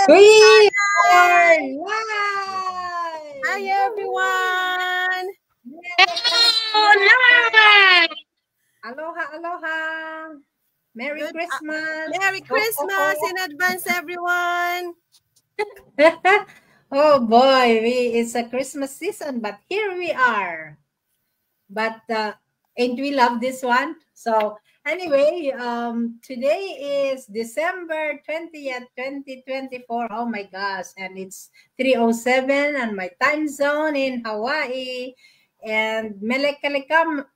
We are live! Hi everyone! Live! Aloha, aloha! Merry Christmas! Merry Christmas in advance, everyone! Oh boy, it's a Christmas season, but here we are. But ain't we love this one? So anyway, today is December 20th, 2024. Oh my gosh, and it's 3:07 on my time zone in Hawaii. And Melekalikimaka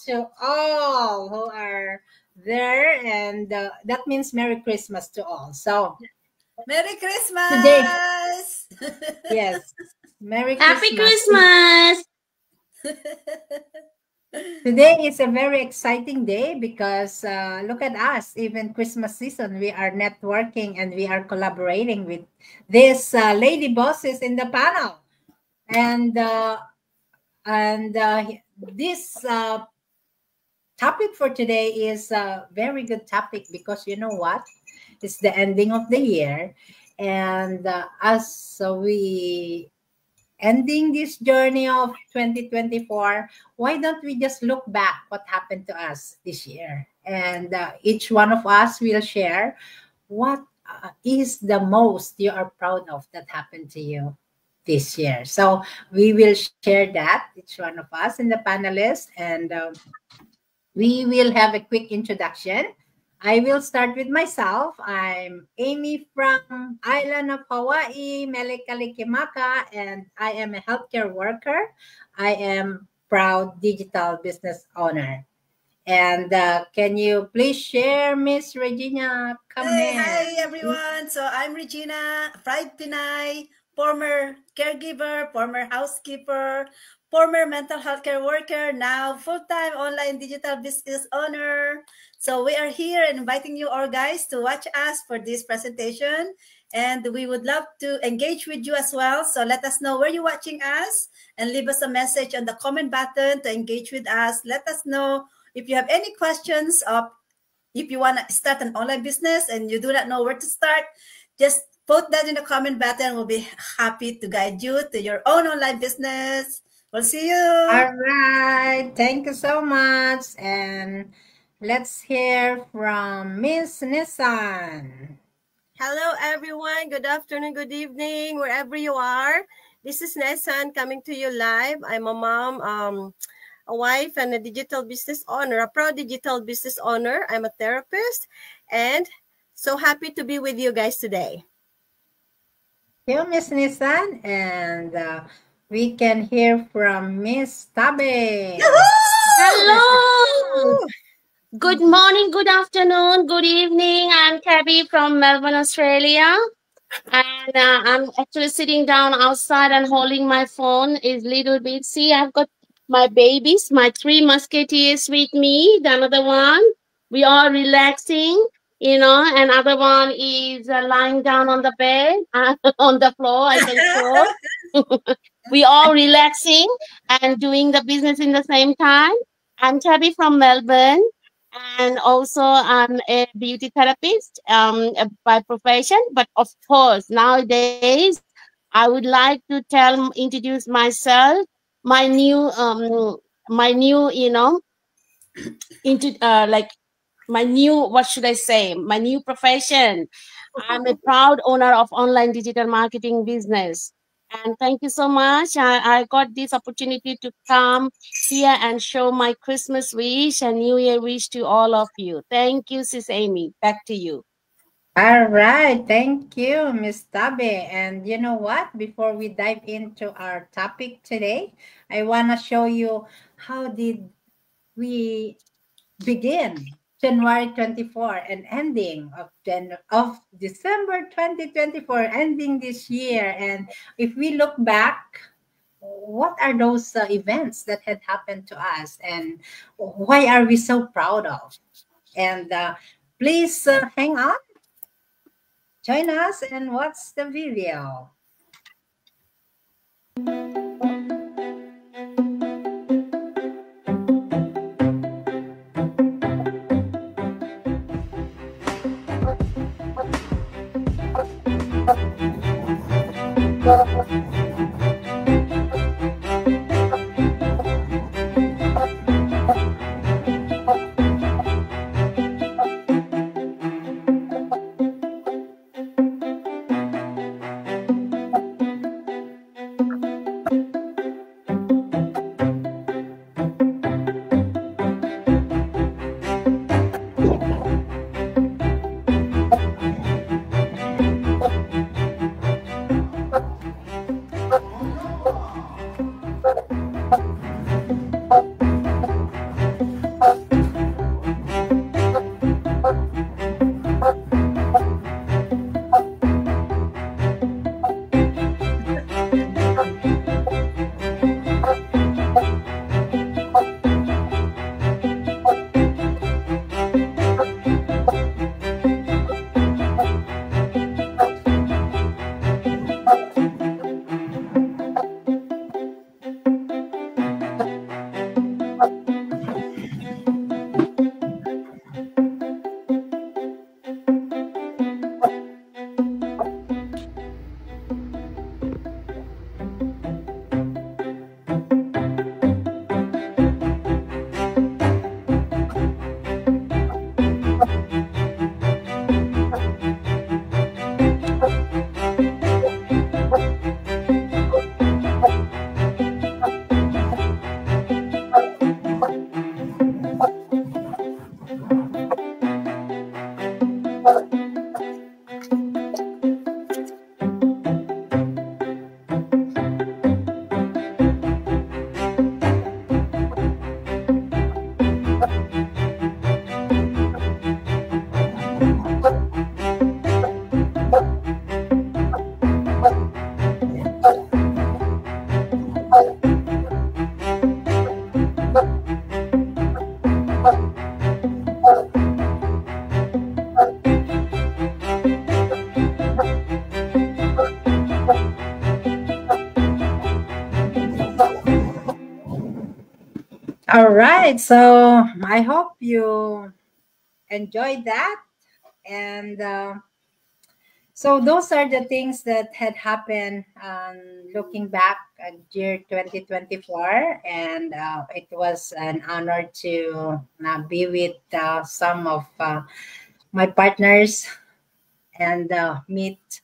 to all who are there, and that means Merry Christmas to all. So Merry Christmas! today, yes, Merry Happy Christmas. Christmas! Today is a very exciting day because look at us. Even Christmas season, we are networking and we are collaborating with these lady bosses in the panel. And this topic for today is a very good topic because you know what? It's the ending of the year, and as we ending this journey of 2024, why don't we just look back what happened to us this year? And each one of us will share what is the most you are proud of that happened to you this year. So we will share that, each one of us in the panelists, and we will have a quick introduction. I will start with myself. I'm Amy from Island of Hawaii, Melekalikimaka, and I am a healthcare worker. I am proud digital business owner. And can you please share, Miss Regina? Hi everyone. So I'm Regina, Pride Pinay, former caregiver, former housekeeper, former mental health care worker, now full-time online digital business owner. So we are here inviting you all guys to watch us for this presentation. And we would love to engage with you as well. So let us know where you're watching us and leave us a message on the comment button to engage with us. Let us know if you have any questions of if you want to start an online business and you do not know where to start, just put that in the comment button. We'll be happy to guide you to your own online business. We'll see you. All right. Thank you so much. And let's hear from Miss Nissan. Hello everyone. Good afternoon, good evening, wherever you are. This is Nissan coming to you live. I'm a mom, a wife, and a digital business owner, a proud digital business owner. I'm a therapist, and so happy to be with you guys today. Thank you, Miss Nissan, and we can hear from Miss Tabe. Hello! Good morning, good afternoon, good evening. I'm Tabby from Melbourne, Australia. And I'm actually sitting down outside and holding my phone. Is little bit. See, I've got my babies, my 3 musketeers with me. The another one, we are relaxing, you know. Another one is lying down on the bed, on the floor. I can show. We all relaxing and doing the business in the same time. I'm Tabby from Melbourne. And also, I'm a beauty therapist by profession. But of course, nowadays, I would like to introduce myself, my new, you know, my new, what should I say, my new profession. I'm a proud owner of online digital marketing business. And thank you so much. I got this opportunity to come here and show my Christmas wish and New Year wish to all of you. Thank you, Sis Amy. Back to you. All right. Thank you, Miss Tabe. And you know what? Before we dive into our topic today, I want to show you how did we begin January 24 and ending of December 2024, ending this year. And if we look back, what are those events that had happened to us and why are we so proud of? And please hang on, join us and watch the video. All right. So I hope you enjoyed that. And so those are the things that had happened looking back at year 2024. And it was an honor to be with some of my partners and meet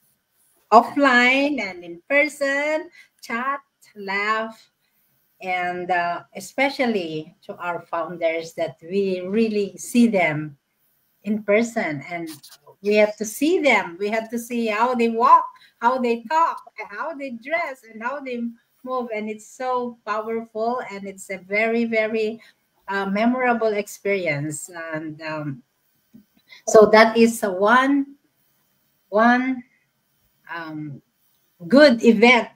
offline and in person, chat, laugh, and especially to our founders that we really see them in person, and we have to see them. We have to see how they walk, how they talk, how they dress, and how they move. And it's so powerful, and it's a very, very memorable experience. And so that is one good event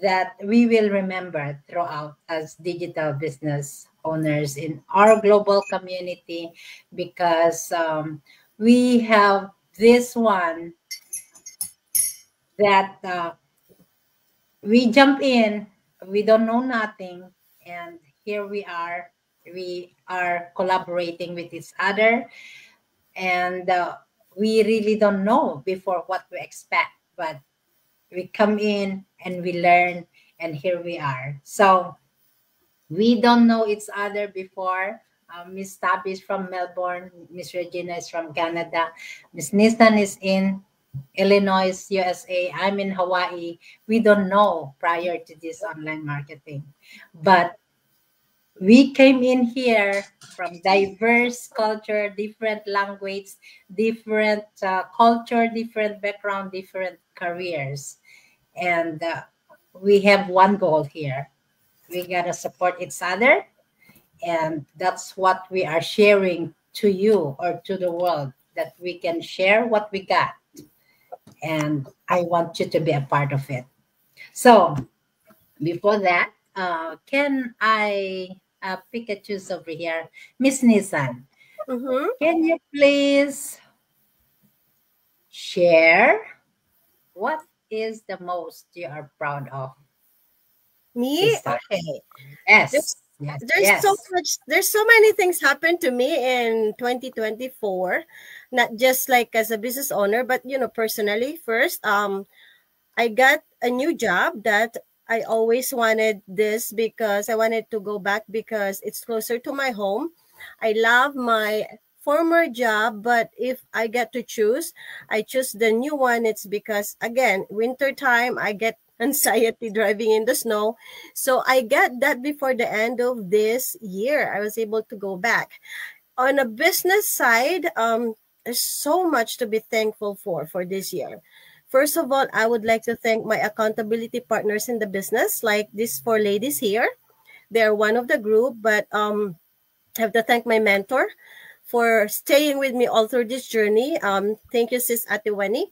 that we will remember throughout as digital business owners in our global community, because we have this one that we jump in, we don't know nothing, and here we are. We are collaborating with each other, and we really don't know before what we expect, but we come in and we learn, and here we are. So we don't know each other before. Miss Tabby is from Melbourne, Miss Regina is from Canada, Miss Nissan is in Illinois, USA, I'm in Hawaii. We don't know prior to this online marketing, but we came in here from diverse culture, different language, different culture, different background, different careers. And we have one goal here. We got to support each other. And that's what we are sharing to you or to the world, that we can share what we got. And I want you to be a part of it. So before that, can I pick a choose over here? Miss Nissan, can you please share what is the most you are proud of? Me? Okay. Yes. There's so many things happened to me in 2024, not just like as a business owner, but personally. First, I got a new job that I always wanted this, because I wanted to go back because it's closer to my home. I love my former job, but if I get to choose, I choose the new one. It's because, again, winter time, I get anxiety driving in the snow. So I get that before the end of this year, I was able to go back. On a business side, there's so much to be thankful for this year. First of all, I would like to thank my accountability partners in the business, like these 4 ladies here. They're one of the group, but I have to thank my mentor for staying with me all through this journey. Thank you, Sis Atiwani.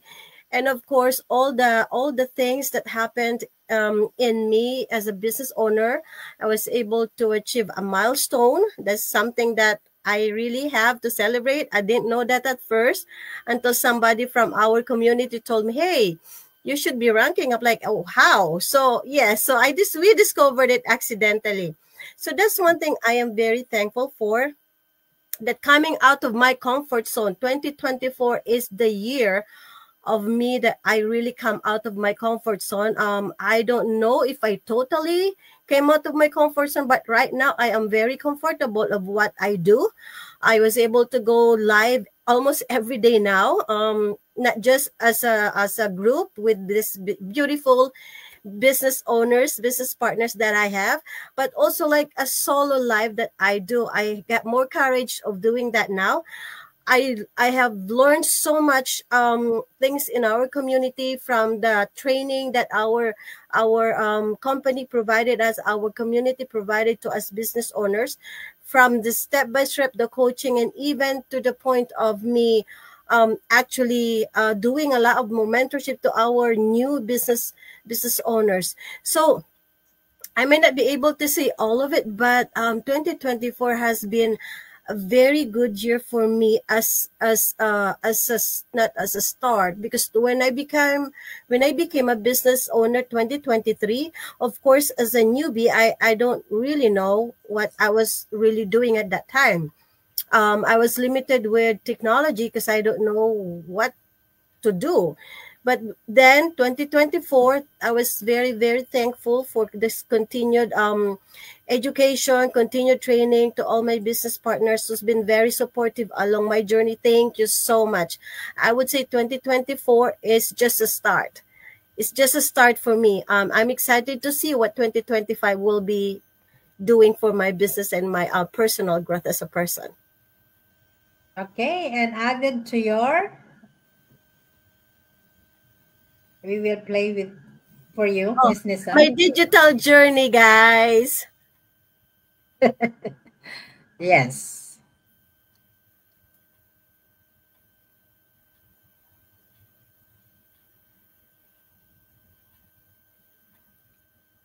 And of course, all the things that happened in me as a business owner, I was able to achieve a milestone. That's something that I really have to celebrate. I didn't know that at first until somebody from our community told me, hey, you should be ranking up. Like, oh, how? So yeah, so we discovered it accidentally. So that's one thing I am very thankful for, that coming out of my comfort zone. 2024 is the year of me that I really come out of my comfort zone. I don't know if I totally came out of my comfort zone, but right now I am very comfortable of what I do. I was able to go live almost every day now, not just as a group with this beautiful business owners, business partners that I have, but also like a solo live that I do. I get more courage of doing that now. I have learned so much things in our community from the training that our company provided us, our community provided to us business owners, from the step by step, the coaching, and even to the point of me actually doing a lot of mentorship to our new business owners. So I may not be able to say all of it, but 2024 has been a very good year for me not as a start, because when I became a business owner 2023, of course, as a newbie, I don't really know what I was really doing at that time. I was limited with technology because I don't know what to do. But then 2024, I was very, very thankful for this continued education, continued training, to all my business partners who's been very supportive along my journey. Thank you so much. I would say 2024 is just a start. It's just a start for me. I'm excited to see what 2025 will be doing for my business and my personal growth as a person. Okay, and added to your, we will play with for you, Miss Nisa. My digital journey, guys. Yes.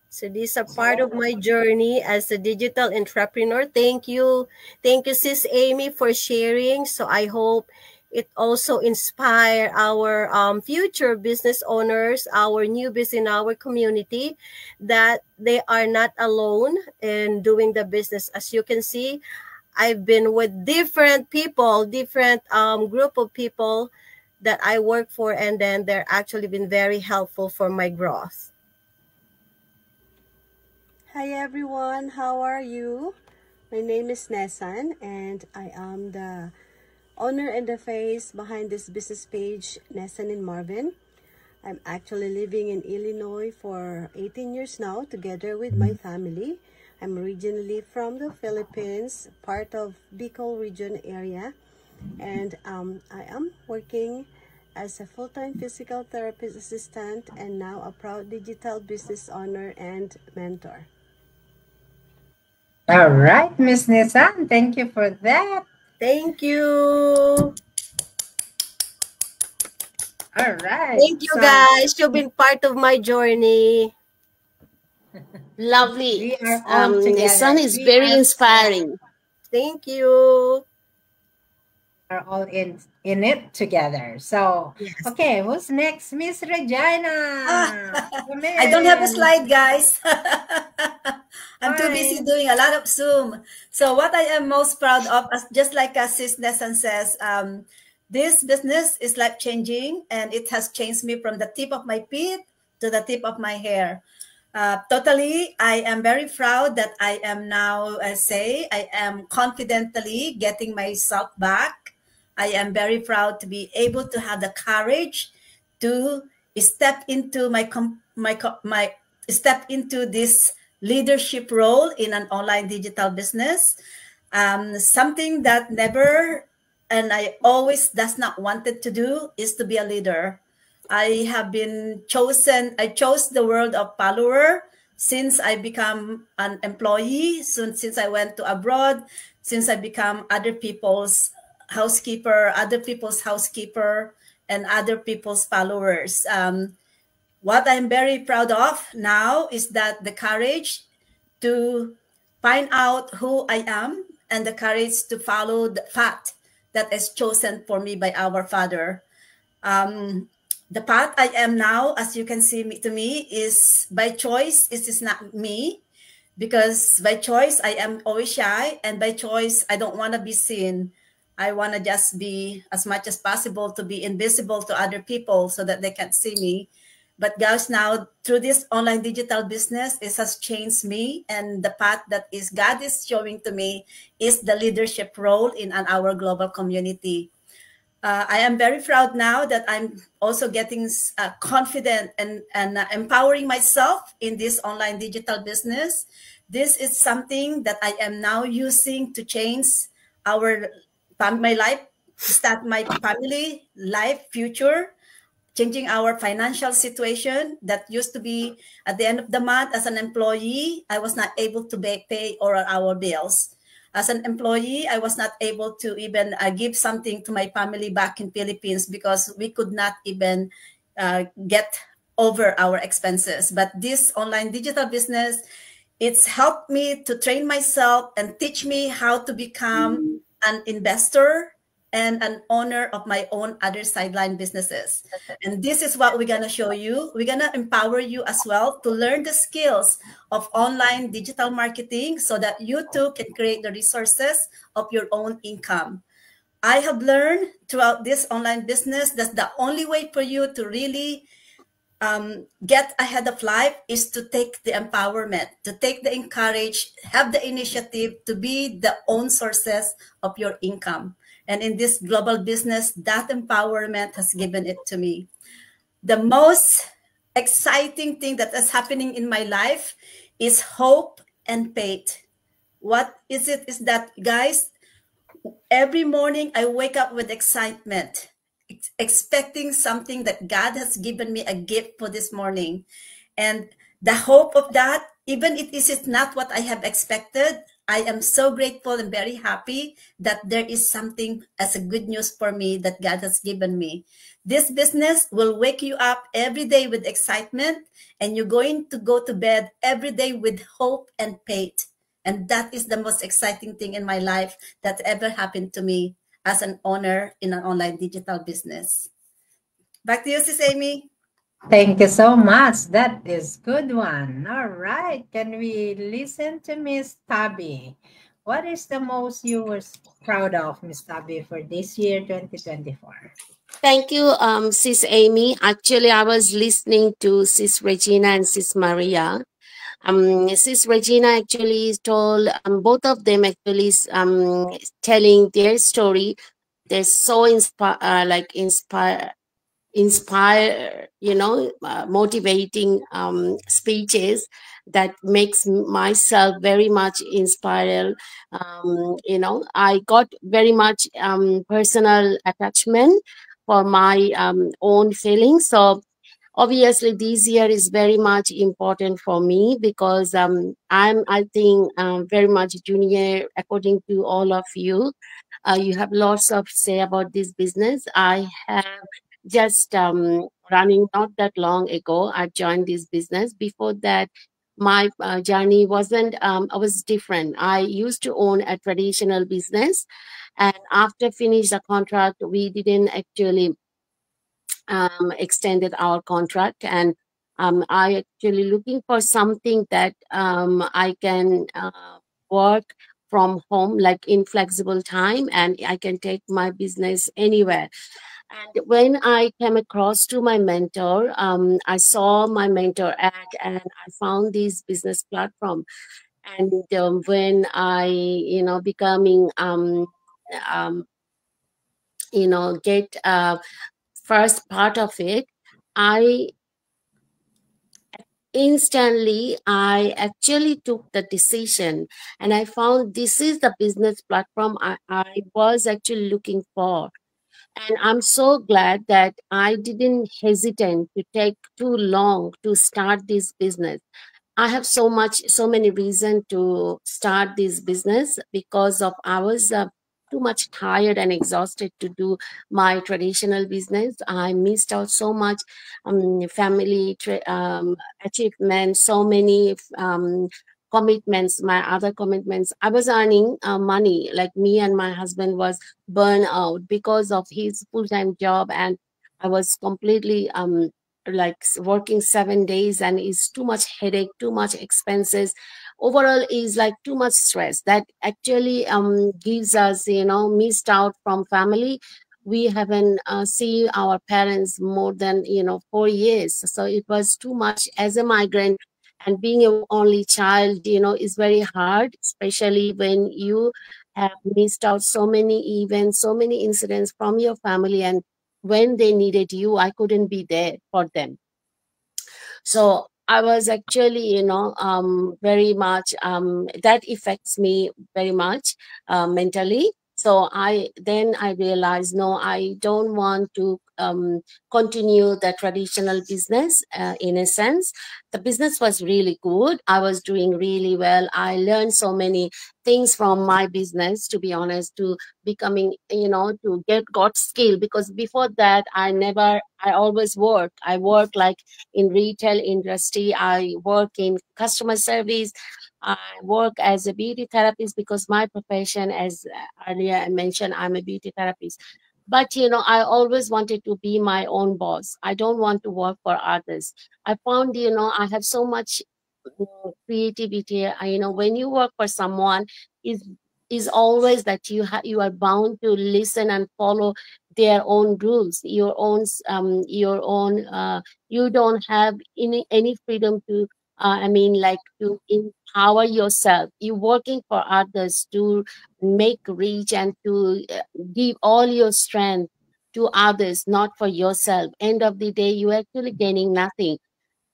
So these are part of my journey as a digital entrepreneur. Thank you, Sis Amy, for sharing. So I hope it also inspire our future business owners, our newbies in our community, that they are not alone in doing the business. As you can see, I've been with different people, different group of people that I work for, and then they're actually been very helpful for my growth. Hi everyone, how are you? My name is Nessan, and I am the owner and the face behind this business page, Nessan in Marvin. I'm actually living in Illinois for 18 years now, together with my family. I'm originally from the Philippines, part of Bicol region area, and I am working as a full-time physical therapist assistant, and now a proud digital business owner and mentor. All right, Miss Nissan, thank you for that. Thank you. All right. Thank you, guys. You've been part of my journey. Lovely. We are all together. The son is very inspiring. Thank you. Are all in it together. So, yes. Okay, who's next? Miss Regina. I don't have a slide, guys. I'm too busy doing a lot of Zoom. So what I am most proud of, just like Sis Nessan says, this business is life-changing, and it has changed me from the tip of my feet to the tip of my hair. Totally, I am very proud that I am now, I am confidently getting myself back. I am very proud to be able to have the courage to step into step into this leadership role in an online digital business. Something that never, and I always does not wanted to do, is to be a leader. I have been chosen. I chose the world of follower since I become an employee, since I went to abroad, since I become other people's housekeeper, and other people's followers. What I'm very proud of now is that the courage to find out who I am, and the courage to follow the path that is chosen for me by our Father. The path I am now, as you can see, to me is by choice. It is not me, because by choice I am always shy, and by choice I don't want to be seen. I want to just be, as much as possible, to be invisible to other people so that they can't see me. But guys, now through this online digital business, it has changed me, and the path that God is showing to me is the leadership role in our global community. I am very proud now that I'm also getting confident and empowering myself in this online digital business. This is something that I am now using to change my life start my family, life, future, changing our financial situation that used to be at the end of the month as an employee, I was not able to pay all our bills. As an employee, I was not able to even give something to my family back in Philippines because we could not even get over our expenses. But this online digital business, it's helped me to train myself and teach me how to become an investor and an owner of my own other sideline businesses. And this is what we're going to show you. We're going to empower you as well to learn the skills of online digital marketing so that you too can create the resources of your own income. I have learned throughout this online business that the only way for you to really get ahead of life is to take the empowerment, to take the encourage, have the initiative to be the own sources of your income. And in this global business, that empowerment has given it to me. The most exciting thing that is happening in my life is hope and faith. What is it? Is that, guys, every morning I wake up with excitement, expecting something that God has given me a gift for this morning. And the hope of that, even if it is not what I have expected, I am so grateful and very happy that there is something as a good news for me that God has given me. This business will wake you up every day with excitement, and you're going to go to bed every day with hope and faith. And that is the most exciting thing in my life that ever happened to me as an owner in an online digital business. Back to you, Sis Amy. Thank you so much. That is good one. All right. Can we listen to Miss Tabby? What is the most you were proud of, Miss Tabby, for this year, 2024? Thank you, Sis Amy. Actually, I was listening to Sis Regina and Sis Maria. Sis Regina actually told both of them actually telling their story. They're so inspire, motivating speeches that makes myself very much inspired. I got very much personal attachment for my own feelings. So obviously this year is very much important for me because I think very much junior according to all of you. You have lots of say about this business. I have just running not that long ago. I joined this business. Before that, my journey wasn't was different. I used to own a traditional business, and after finish the contract, we didn't actually extended our contract, and I actually looking for something that I can work from home, like in flexible time, and I can take my business anywhere. And when I came across to my mentor, I saw my mentor ad, and I found this business platform. And when I, becoming, get first part of it, I actually took the decision, and I found this is the business platform I was actually looking for. And I'm so glad that I didn't hesitate to take too long to start this business. I have so many reasons to start this business because of I was too much tired and exhausted to do my traditional business. I missed out so much family achievements, so many commitments, my other commitments. I was earning money, like me and my husband was burned out because of his full-time job, and I was completely working 7 days, and it's too much headache, too much expenses. Overall is like too much stress that actually gives us, missed out from family. We haven't seen our parents more than 4 years, so it was too much as a migrant. And being an only child, is very hard, especially when you have missed out so many events, so many incidents from your family, and when they needed you, I couldn't be there for them. So I was actually, very much, that affects me very much mentally. So I realized, no, I don't want to continue the traditional business. In a sense, the business was really good, I was doing really well, I learned so many things from my business, to be honest, to becoming, to get got skill. Because before that, I always work like in retail industry, I work in customer service, I work as a beauty therapist, because my profession, as earlier I mentioned, I'm a beauty therapist. But I always wanted to be my own boss. I don't want to work for others. I found, I have so much creativity. When you work for someone, is is always that you are bound to listen and follow their own rules, your own. You don't have any freedom to. Like to empower yourself. You're working for others to make rich and to give all your strength to others, not for yourself. End of the day, you're actually gaining nothing.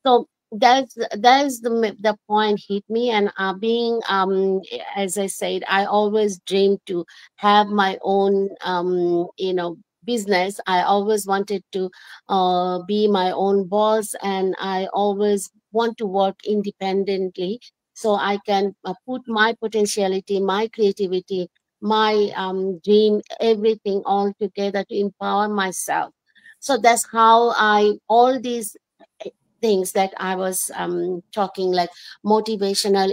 So that's the point hit me. And being as I said, I always dreamed to have my own business. I always wanted to be my own boss, and I always want to work independently, so I can put my potentiality, my creativity, my dream, everything all together to empower myself. So that's how I all these things that I was talking, like motivational,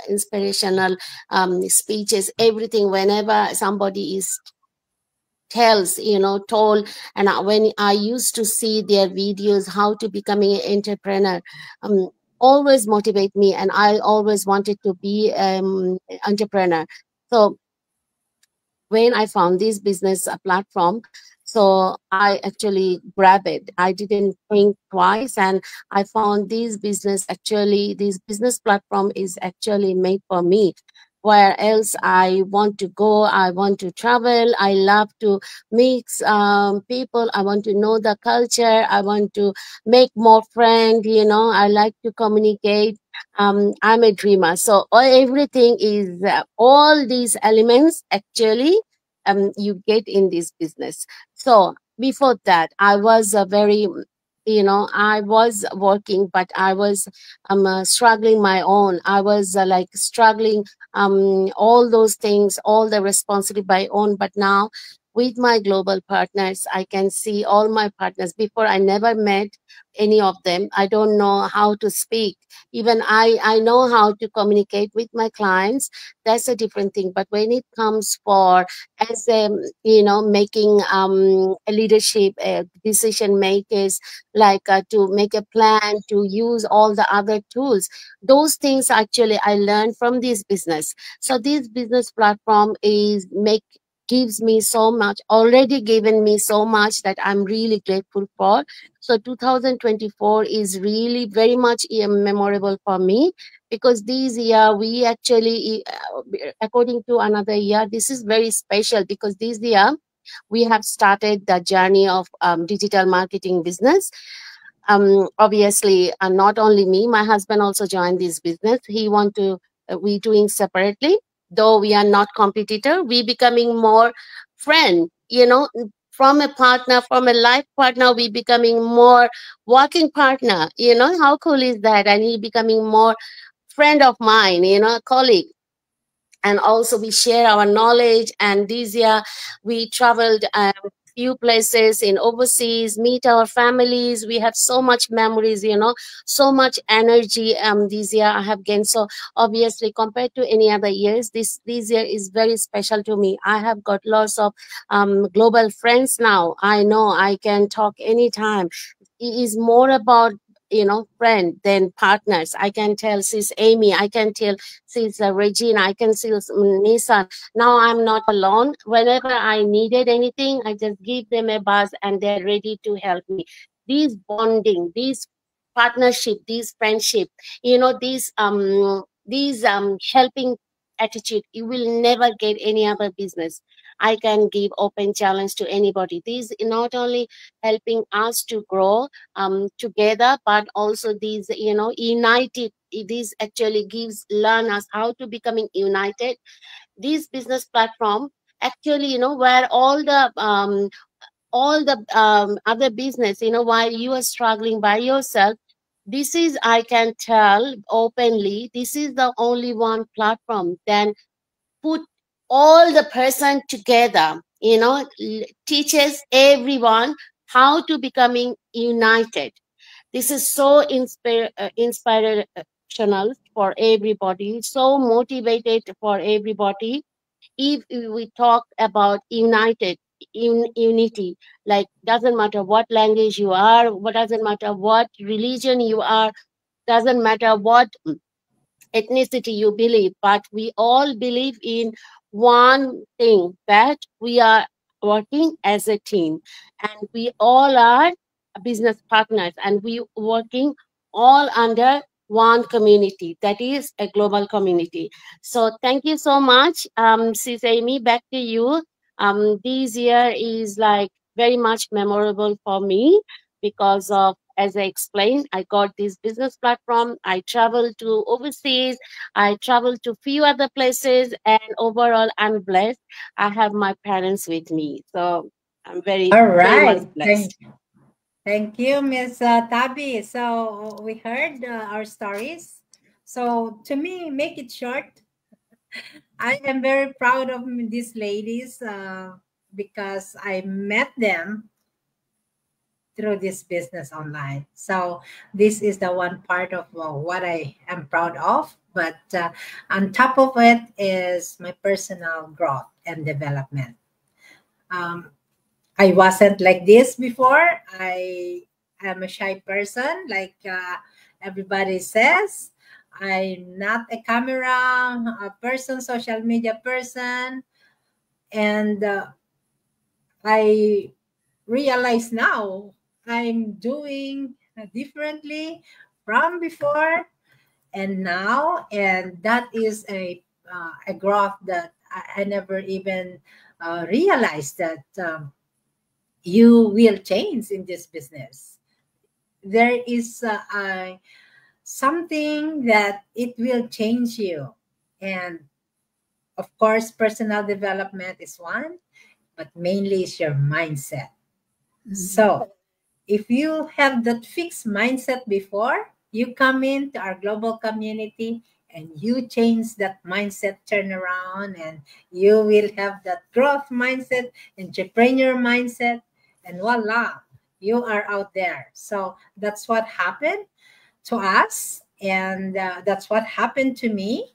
inspirational speeches, everything. Whenever somebody is told, and when I used to see their videos, how to becoming an entrepreneur, um, always motivate me, and I always wanted to be entrepreneur. So when I found this business platform, so I actually grabbed it. I didn't think twice, and I found this business platform is actually made for me. Where else I want to go, I want to travel, I love to mix people, I want to know the culture, I want to make more friends, I like to communicate. I'm a dreamer, so everything is all these elements actually you get in this business. So before that, I was a very I was working, but I was struggling my own. I was like struggling all those things, all the responsibility by own. But now with my global partners, I can see all my partners. Before, I never met any of them. I don't know how to speak. Even I know how to communicate with my clients. That's a different thing. But when it comes for as making a leadership decision makers, like to make a plan, to use all the other tools, those things actually I learned from this business. So this business platform gives me so much, already given me so much, that I'm really grateful for. So 2024 is really very much memorable for me, because this year we actually according to another year, this is very special, because this year we have started the journey of digital marketing business. Obviously, not only me, my husband also joined this business. He want to we doing separately, though we are not competitor, we becoming more friend, from a partner, from a life partner, we becoming more working partner. How cool is that? And he becoming more friend of mine, colleague. And also we share our knowledge. And this year we traveled few places in overseas, meet our families. We have so much memories, so much energy this year I have gained. So obviously, compared to any other years, this year is very special to me. I have got lots of global friends now. I know I can talk anytime. It is more about friend than partners. I can tell she's Amy, I can tell she's Regina, I can tell Nissan. Now I'm not alone. Whenever I needed anything, I just give them a buzz and they're ready to help me. These bonding, these partnership, these friendship, these helping attitude, you will never get any other business. I can give open challenge to anybody. These not only helping us to grow together, but also these united, this actually gives learn us how to becoming united, This business platform actually, where all the other business, while you are struggling by yourself, this is, I can tell openly, this is the only one platform then put all the person together, teaches everyone how to becoming united. This is so inspirational for everybody, so motivated for everybody. If we talk about united, unity, like doesn't matter what language you are, what doesn't matter what religion you are, doesn't matter what ethnicity you believe, but we all believe in one thing, that we are working as a team, and we all are business partners, and we working all under one community, that is a global community. So thank you so much, Sis Amy, back to you. This year is like very much memorable for me because of, as I explained, I got this business platform. I traveled to overseas. I traveled to few other places, and overall, I'm blessed. I have my parents with me, so I'm very, All very much right. blessed. Thank you, Miss Tabi. So we heard our stories. So to me, make it short. I am very proud of these ladies because I met them through this business online. So this is the one part of what I am proud of. But on top of it is my personal growth and development. Um, I wasn't like this before. I am a shy person, like everybody says. I'm not a camera person, social media person. And I realize now I'm doing differently from before and now, and that is a growth that I never even realized that you will change in this business. There is something that it will change you, and of course, personal development is one, but mainly is your mindset. So if you have that fixed mindset before you come into our global community and you change that mindset, turn around, and you will have that growth mindset, entrepreneur mindset, and voila, you are out there. So that's what happened to us, and that's what happened to me.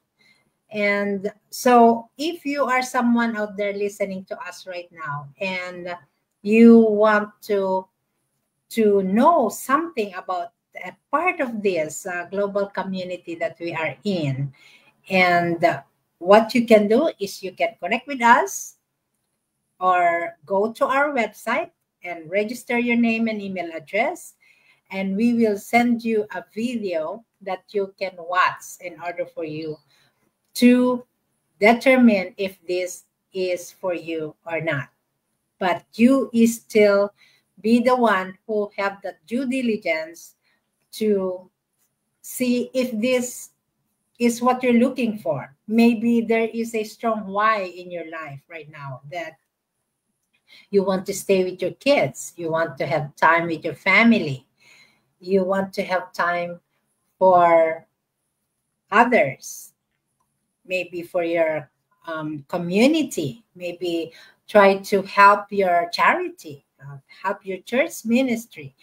And so if you are someone out there listening to us right now and you want to know something about a part of this global community that we are in. And what you can do is you can connect with us or go to our website and register your name and email address. And we will send you a video that you can watch in order for you to determine if this is for you or not. But you is still be the one who have the due diligence to see if this is what you're looking for. Maybe there is a strong why in your life right now that you want to stay with your kids, you want to have time with your family, you want to have time for others, maybe for your community, maybe try to help your charity, help your church ministry.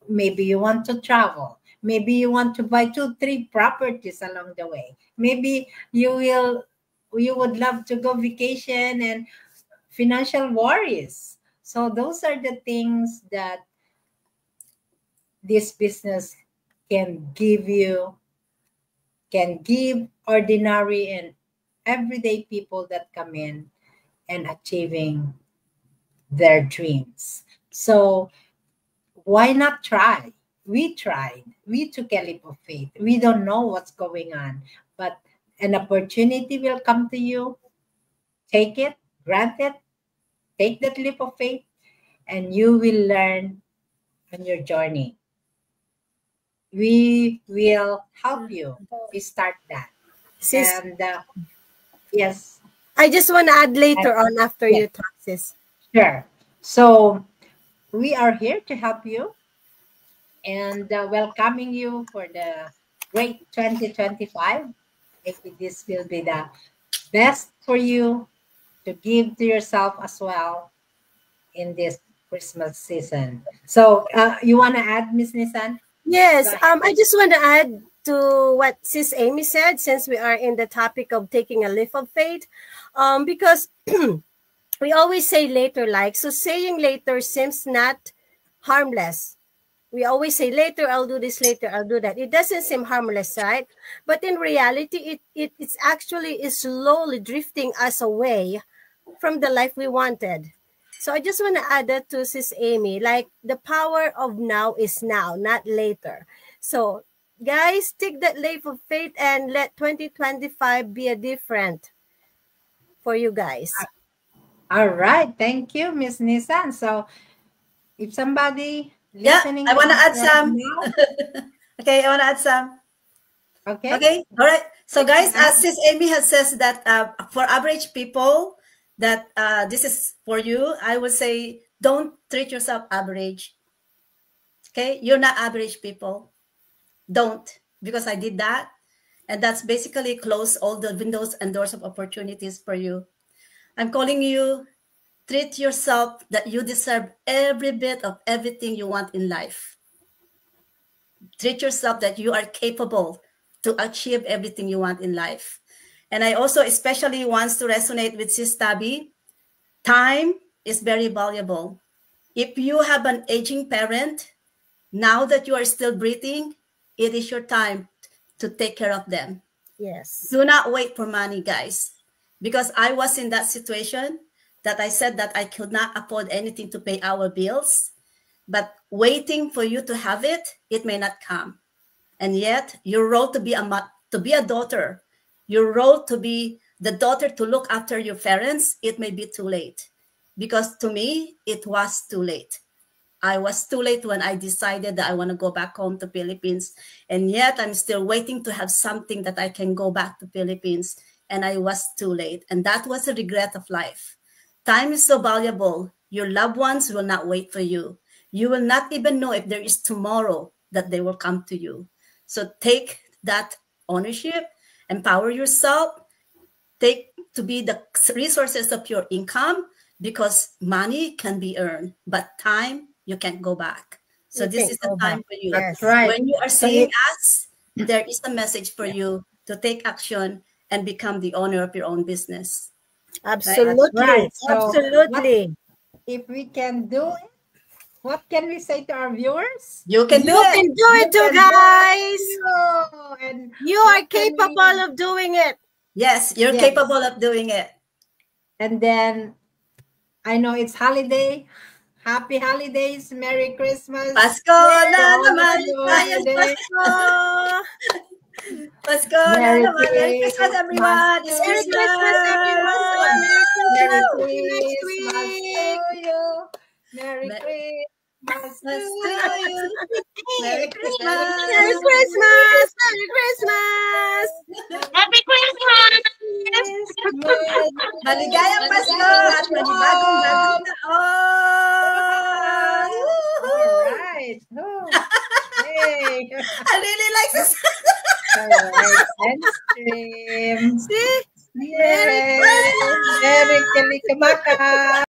Maybe you want to travel. Maybe you want to buy 2, 3 properties along the way. Maybe you would love to go vacation and financial worries. So those are the things that this business can give you, can give ordinary and everyday people that come in and achieving their dreams. So why not try? We tried. We took a leap of faith. We don't know what's going on, but an opportunity will come to you. Take it, grant it, take that leap of faith, and you will learn on your journey. We will help you start that. Sis, And yes. I just want to add later on after Yeah. you talk, sis. Sure. So we are here to help you and welcoming you for the great 2025. If this will be the best for you to give to yourself as well in this Christmas season. So you want to add, Miss Nissan? Yes, Go ahead. I just want to add to what Sis Amy said, since we are in the topic of taking a leap of faith, because we always say later, like, so saying later seems not harmless. We always say later, I'll do this, later, I'll do that. It doesn't seem harmless, right? But in reality, it's actually is slowly drifting us away from the life we wanted. So I just want to add that to Sis Amy, like the power of now is now, not later. So guys, take that leap of faith and let 2025 be a different for you guys. All right. Thank you, Miss Nissan. So if somebody Yeah, listening I want to in add right some. now, Okay, I want to add some. okay. Okay, all right. So guys, Yeah. as Sis Amy has says that for average people, that this is for you, I would say don't treat yourself average. Okay, you're not average people. Don't, because I did that. And that's basically close all the windows and doors of opportunities for you. I'm calling you, treat yourself that you deserve every bit of everything you want in life. Treat yourself that you are capable to achieve everything you want in life. And I also especially wants to resonate with Sis Tabby. Time is very valuable. If you have an aging parent, now that you are still breathing, it is your time to take care of them. Yes. Do not wait for money, guys. Because I was in that situation that I said that I could not afford anything to pay our bills. But waiting for you to have it, it may not come. And yet, your role to be a daughter, your role to be the daughter to look after your parents, it may be too late. Because to me, it was too late. I was too late when I decided that I want to go back home to Philippines. And yet, I'm still waiting to have something that I can go back to Philippines. And I was too late. And that was a regret of life. Time is so valuable. Your loved ones will not wait for you. You will not even know if there is tomorrow that they will come to you. So take that ownership, empower yourself, take to be the resources of your income, because money can be earned, but time you can't go back. So You this can't is the go time back. for you. That's right. When you are So seeing us, there is a message for you to take action and become the owner of your own business. Absolutely. right. So Absolutely. if we can do it, what can we say to our viewers? You can do You it. can do it too, can do it guys. too. And You are what can capable we- of doing it. Yes, you're Yes. capable of doing it. And then I know it's holiday. Happy holidays. Merry Christmas. Pasko na all naman. of you Ayun, today. Oh, Pasko na Merry naman. Merry Christmas, everyone. It's Merry Christmas. Christmas, everyone. Merry Merry Christmas. See you next Christmas week. to you. Merry Me- Christmas to Christmas to you. you. Merry Christmas. Merry Christmas. Merry Christmas. Happy Christmas! Christmas. Maligayang Pasko at panibagong taon. All right. Oh. Hey. I really like this. All right. And stream. See? Yay. Merry Kalikimaka.